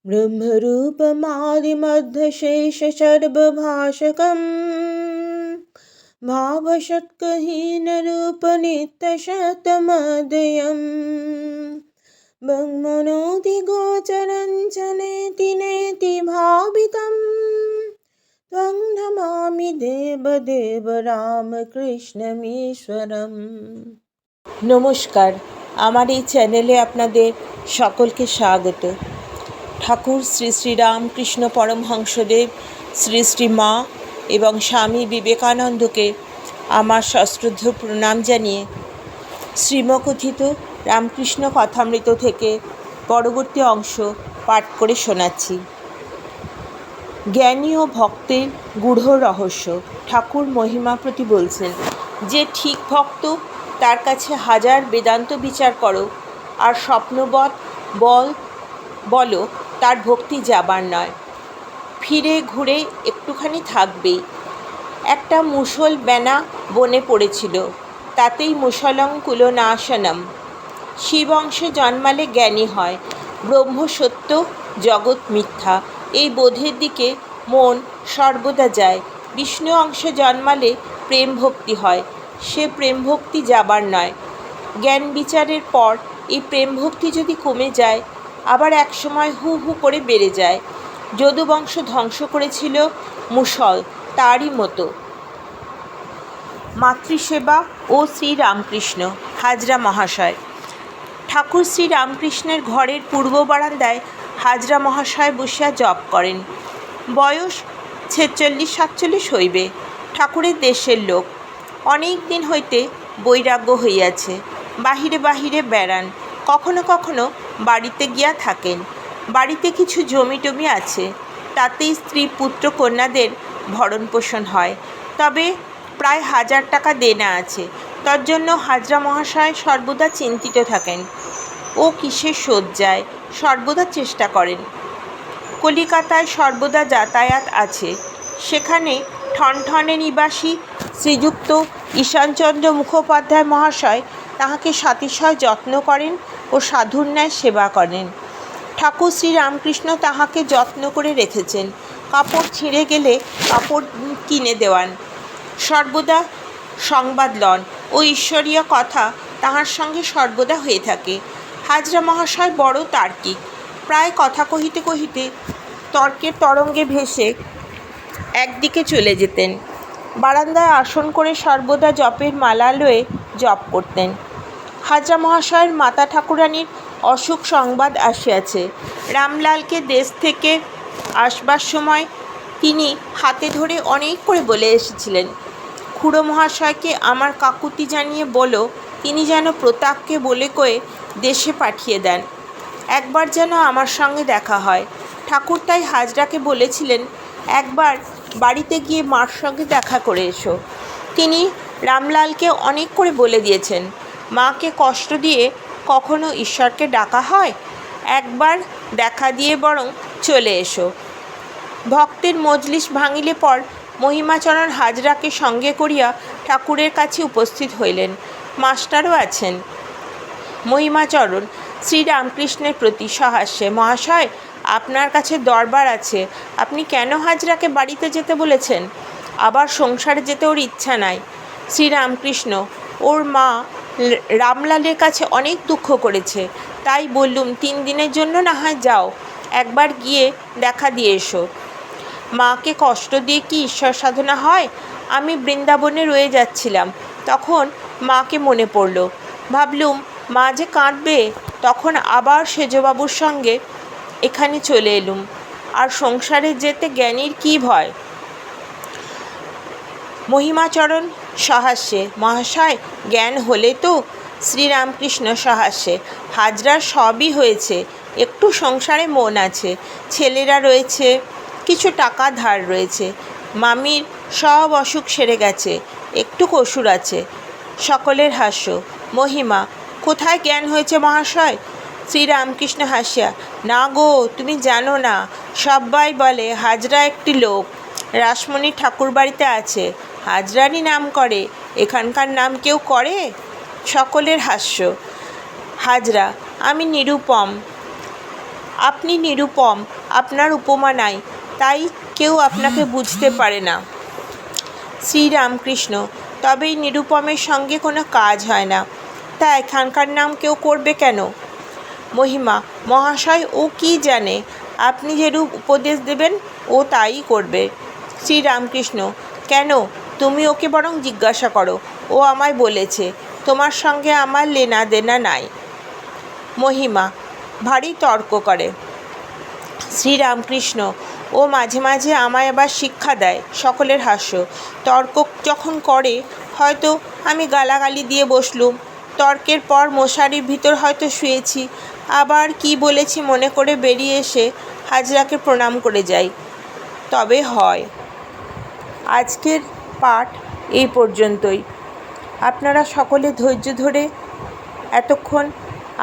ब्रह्मरूपमादिमध्यशेषसर्वभाषकम् भावषट्कहीनरूपनित्यशतमदयम् ब्रह्मणोऽधिगोचरं च नेति नेति भावितं त्वं नमामि देवदेव রামকৃষ্ণমীশ্বরম। নমস্কার, আমার এই চ্যানেলে আপনাদের সকলকে স্বাগত। ঠাকুর শ্রী শ্রী রামকৃষ্ণ পরমহংসদেব, শ্রী শ্রী মা এবং স্বামী বিবেকানন্দকে আমার সশ্রদ্ধ প্রণাম জানিয়ে শ্রীমকথিত রামকৃষ্ণ কথামৃত থেকে পরবর্তী অংশ পাঠ করে শোনাচ্ছি। জ্ঞানী ও ভক্তের গূঢ় রহস্য। ঠাকুর মহিমাপ্রতি বলছেন, যে ঠিক ভক্ত তার কাছে হাজার বেদান্ত বিচার করো আর স্বপ্নবৎ বলো, তার ভক্তি যাবার নয়, ফিরে ঘুরে একটুখানি থাকবেই। একটা মুষল বেনা বনে পড়েছিল, তাতেই মুষলং কুলনাশনম। শিব অংশে জন্মালে জ্ঞানী হয়, ব্রহ্ম সত্য, জগৎ মিথ্যা, এই বোধের দিকে মন সর্বদা যায়। বিষ্ণু অংশে জন্মালে প্রেম ভক্তি হয়, সে প্রেম ভক্তি যাবার নয়। জ্ঞান বিচারের পর এই প্রেম ভক্তি যদি কমে যায়, আবার একসময় হু হু করে বেড়ে যায়। যদুবংশ ধ্বংস করেছিল মুষল, তারই মতো। মাতৃসেবা ও শ্রীরামকৃষ্ণ। হাজরা মহাশয়। ঠাকুর শ্রীরামকৃষ্ণের ঘরের পূর্ব বারান্দায় হাজরা মহাশয় বসিয়া জপ করেন। বয়স 46-47 হইবে। ঠাকুরের দেশের লোক, অনেক দিন হইতে বৈরাগ্য হইয়াছে। বাহিরে বাহিরে বেড়ান, কখনো কখনো বাড়িতে গিয়া থাকেন। বাড়িতে কিছু জমি টমি আছে, তাতেই স্ত্রী পুত্র কন্যাদের ভরণ পোষণ হয়। তবে প্রায় 1000 টাকা দেনা আছে, তার জন্য হাজরা মহাশয় সর্বদা চিন্তিত থাকেন। ও কিসের শোধ যায়, সর্বদা চেষ্টা করেন। কলিকাতায় সর্বদা যাতায়াত আছে, সেখানে ঠনঠনে নিবাসী শ্রীযুক্ত ঈশানচন্দ্র মুখোপাধ্যায় মহাশয় তাহাকে সাতিশয় যত্ন করেন ও সাধুর ন্যায় সেবা করেন। ঠাকুর শ্রীরামকৃষ্ণ তাহাকে যত্ন করে রেখেছেন। কাপড় ছিঁড়ে গেলে কাপড় কিনে দেওয়ান, সর্বদা সংবাদ লন ও ঈশ্বরীয় কথা তাহার সঙ্গে সর্বদা হয়ে থাকে। হাজরা মহাশয় বড় তার্কিক, প্রায় কথা কহিতে কহিতে তর্কের তরঙ্গে ভেসে একদিকে চলে যেতেন। বারান্দায় আসন করে সর্বদা জপের মালা লয়ে জপ করতেন। হাজরা মহাশয়ের মাতা ঠাকুরানীর অসুখ সংবাদ আসিয়াছে। রামলালকে দেশ থেকে আসবার সময় তিনি হাতে ধরে অনেক করে বলে এসেছিলেন, খুড়ো মহাশয়কে আমার কাকুতি জানিয়ে বলো, তিনি যেন প্রতাপকে বলে কয়ে দেশে পাঠিয়ে দেন। একবার যেন আমার সঙ্গে দেখা হয়। ঠাকুর তাই হাজরাকে বলেছিলেন, একবার বাড়িতে গিয়ে মার সঙ্গে দেখা করে এসো। তিনি রামলালকে অনেক করে বলে দিয়েছেন, মাকে কষ্ট দিয়ে কখনো ঈশ্বরকে ডাকা হয়? একবার দেখা দিয়ে বরং চলে এসো। ভক্তের মজলিস ভাঙিলে পর মহিমাচরণ হাজরাকে সঙ্গে করিয়া ঠাকুরের কাছে উপস্থিত হইলেন। মাস্টারও আছেন। মহিমাচরণ শ্রীরামকৃষ্ণের প্রতি সহাস্যে, মহাশয়, আপনার কাছে দরবার আছে, আপনি কেন হাজরাকে বাড়িতে যেতে বলেছেন? আবার সংসারে যেতে ওর ইচ্ছা নাই। শ্রীরামকৃষ্ণ, ওর মা রামলালের কাছে অনেক দুঃখ করেছে, তাই বললুম 3 দিনের জন্য না হয় যাও, একবার গিয়ে দেখা দিয়ে এসো। মাকে কষ্ট দিয়ে কি ঈশ্বর সাধনা হয়? আমি বৃন্দাবনে রয়ে যাচ্ছিলাম, তখন মাকে মনে পড়ল। ভাবলুম মা যে কাঁদবে, তখন আবার সেজবাবুর সঙ্গে এখানে চলে এলুম। আর সংসারে যেতে জ্ঞানীর কী ভয়? মহিমাচরণ সহাস্যে, মহাশয়, জ্ঞান হলে তো? শ্রীরামকৃষ্ণ সহাস্যে, হাজরার সবই হয়েছে, একটু সংসারে মন আছে, ছেলেরা রয়েছে, কিছু টাকা ধার রয়েছে, মামির সব অসুখ সেরে গেছে, একটু কসুর আছে। সকলের হাস্য। মহিমা, কোথায় জ্ঞান হয়েছে মহাশয়? শ্রীরামকৃষ্ণ হাসিয়া, না গো, তুমি জানো না, সবাই বলে হাজরা একটি লোক, রাসমণি ঠাকুর বাড়িতে আছে, হাজরারই নাম করে, এখানকার নাম কেউ করে? সকলের হাস্য। হাজরা, আমি নিরুপম, আপনি নিরুপম, আপনার উপমা নাই, তাই কেউ আপনাকে বুঝতে পারে না। শ্রীরামকৃষ্ণ: তবে এই নিরুপমের সঙ্গে কোনো কাজ হয় না, তা এখানকার নাম কেউ করবে কেন? মহিমা: মহাশয়, ও কি জানে? আপনি যেরূপ উপদেশ দেবেন ও তাই করবে। শ্রীরামকৃষ্ণ: কেন? তুমি ওকে বরং জিজ্ঞাসা করো, ও আমায় বলেছে। তোমার সঙ্গে আমার লেনা দেনা নাই। মহিমা ভারী তর্ক করে। শ্রীরামকৃষ্ণ: ও মাঝে মাঝে আমায় আবার শিক্ষা দেয়। সকলের হাস্য। তর্ক যখন করে হয়তো আমি গালাগালি দিয়ে বসলুম, তর্কের পর মশারির ভিতর হয়তো শুয়েছি, আবার কি বলেছি মনে করে বেরিয়ে এসে হাজরাকে প্রণাম করে যাই, তবে হয়। আজকের পাঠ এই পর্যন্তই। আপনারা সকলে ধৈর্য ধরে এতক্ষণ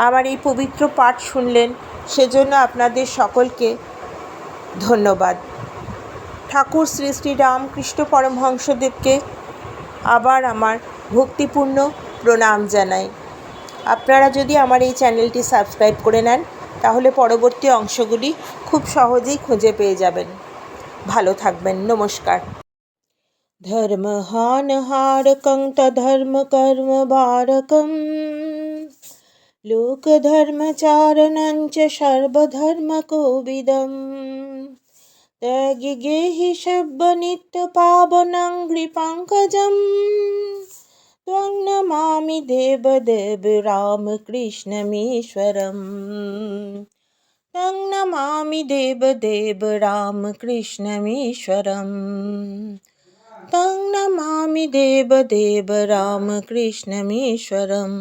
আমার এই পবিত্র পাঠ শুনলেন, সেজন্য আপনাদের সকলকে ধন্যবাদ। ঠাকুর শ্রী শ্রী রামকৃষ্ণ পরমহংসদেবকে আবার আমার ভক্তিপূর্ণ প্রণাম জানাই। আপনারা যদি আমার এই চ্যানেলটি সাবস্ক্রাইব করে নেন, তাহলে পরবর্তী অংশগুলি খুব সহজেই খুঁজে পেয়ে যাবেন। ভালো থাকবেন। নমস্কার। ধর্মহানহারকং তধর্ম কর্ম বারকং লোকধর্মচারণঞ্চ সর্বধর্মকোবিদং ত্যাগি সব্যনিত্যপাবনং হৃপঙ্কজং ত্বং নমামি দেবদেব রামকৃষ্ণমীশ্বরম। तं नमामि देवदेव रामकृष्णमीश्वरम्। तं नमामि देवदेव रामकृष्णमीश्वरम्।